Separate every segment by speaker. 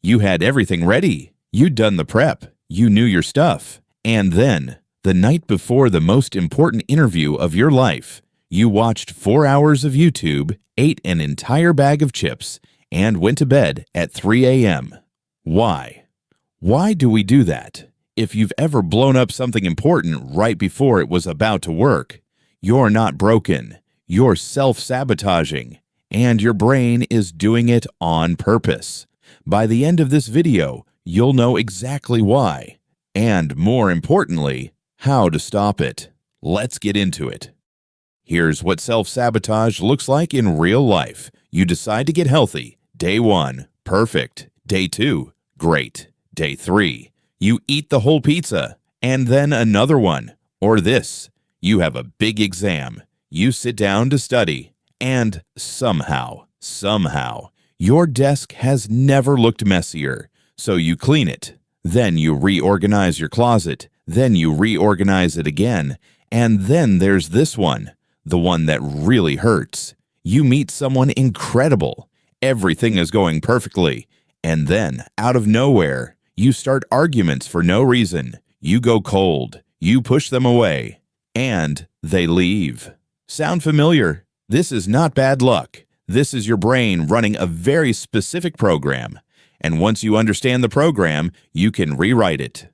Speaker 1: You had everything ready. You'd done the prep. You knew your stuff. And then, the night before the most important interview of your life, you watched 4 hours of YouTube, ate an entire bag of chips, and went to bed at 3 a.m. Why? Why do we do that? If you've ever blown up something important right before it was about to work, you're not broken. You're self-sabotaging, and your brain is doing it on purpose. By the end of this video, you'll know exactly why, and more importantly, how to stop it. Let's get into it. Here's what self-sabotage looks like in real life. You decide to get healthy. Day 1, perfect. Day 2, great. Day 3, you eat the whole pizza, and then another one. Or this, you have a big exam. You sit down to study, and somehow, your desk has never looked messier, so you clean it. Then you reorganize your closet. Then you reorganize it again. And then there's this one, the one that really hurts. You meet someone incredible. Everything is going perfectly. And then, out of nowhere, you start arguments for no reason. You go cold. You push them away. And they leave. Sound familiar? This is not bad luck. This is your brain running a very specific program. And once you understand the program, you can rewrite it.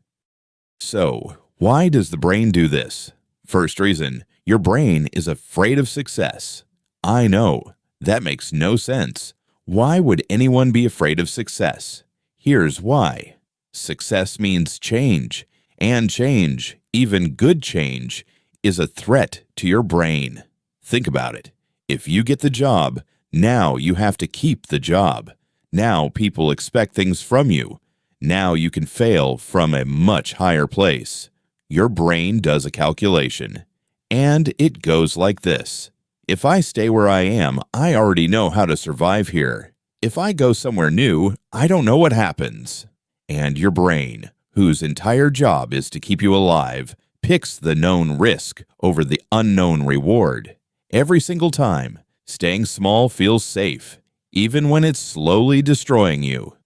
Speaker 1: So, why does the brain do this? First reason, your brain is afraid of success. I know, that makes no sense. Why would anyone be afraid of success? Here's why. Success means change, and change, even good change, is a threat to your brain. Think about it. If you get the job, now you have to keep the job. Now people expect things from you. Now you can fail from a much higher place. Your brain does a calculation, and it goes like this. If I stay where I am, I already know how to survive here. If I go somewhere new, I don't know what happens. And your brain, whose entire job is to keep you alive, picks the known risk over the unknown reward. Every single time, staying small feels safe, even when it's slowly destroying you.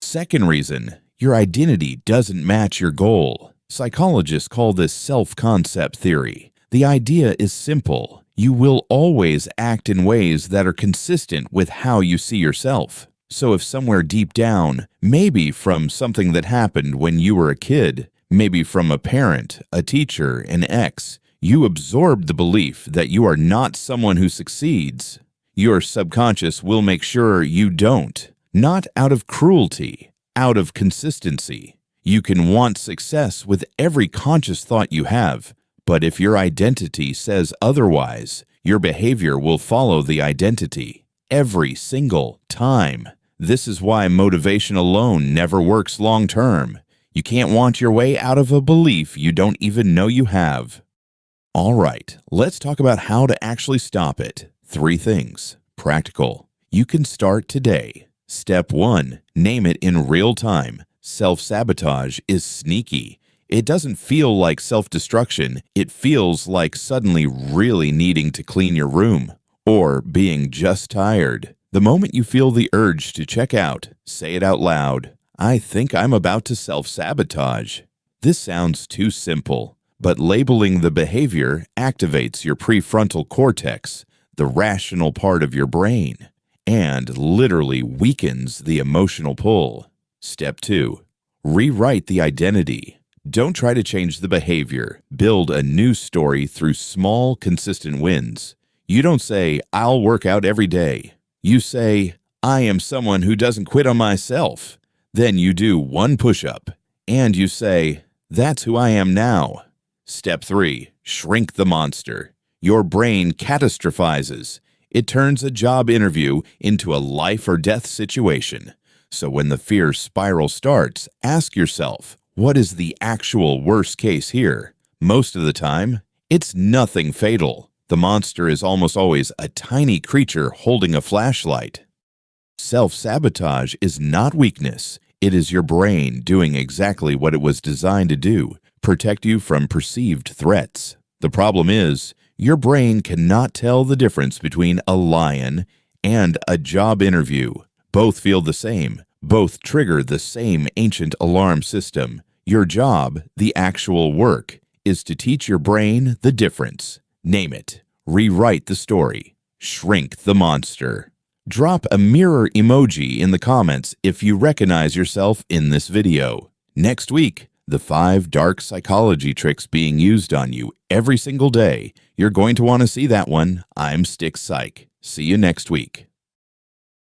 Speaker 1: Second reason, your identity doesn't match your goal. Psychologists call this self-concept theory. The idea is simple. You will always act in ways that are consistent with how you see yourself. So if somewhere deep down, maybe from something that happened when you were a kid, maybe from a parent, a teacher, an ex, you absorbed the belief that you are not someone who succeeds, your subconscious will make sure you don't. Not out of cruelty, out of consistency. You can want success with every conscious thought you have, but if your identity says otherwise, your behavior will follow the identity every single time. This is why motivation alone never works long term. You can't want your way out of a belief you don't even know you have. All right, let's talk about how to actually stop it. 3 things. Practical. You can start today. Step 1. Name it in real time. Self-sabotage is sneaky. It doesn't feel like self-destruction. It feels like suddenly really needing to clean your room or being just tired. The moment you feel the urge to check out, say it out loud. I think I'm about to self-sabotage. This sounds too simple, but labeling the behavior activates your prefrontal cortex, the rational part of your brain, and literally weakens the emotional pull. Step 2. Rewrite the identity. Don't try to change the behavior. Build a new story through small, consistent wins. You don't say, I'll work out every day. You say, I am someone who doesn't quit on myself. Then you do 1 push-up, and you say, that's who I am now. Step 3. Shrink the monster. Your brain catastrophizes. It turns a job interview into a life or death situation. So when the fear spiral starts, ask yourself, what is the actual worst case here? Most of the time, it's nothing fatal. The monster is almost always a tiny creature holding a flashlight. Self-sabotage is not weakness. It is your brain doing exactly what it was designed to do, protect you from perceived threats. The problem is, your brain cannot tell the difference between a lion and a job interview. Both feel the same, Both trigger the same ancient alarm system. Your job, the actual work, is to teach your brain the difference. Name it. Rewrite the story. Shrink the monster. Drop a mirror emoji in the comments if you recognize yourself in this video. Next week, the 5 dark psychology tricks being used on you every single day. You're going to want to see that one. I'm Stick Psych. See you next week.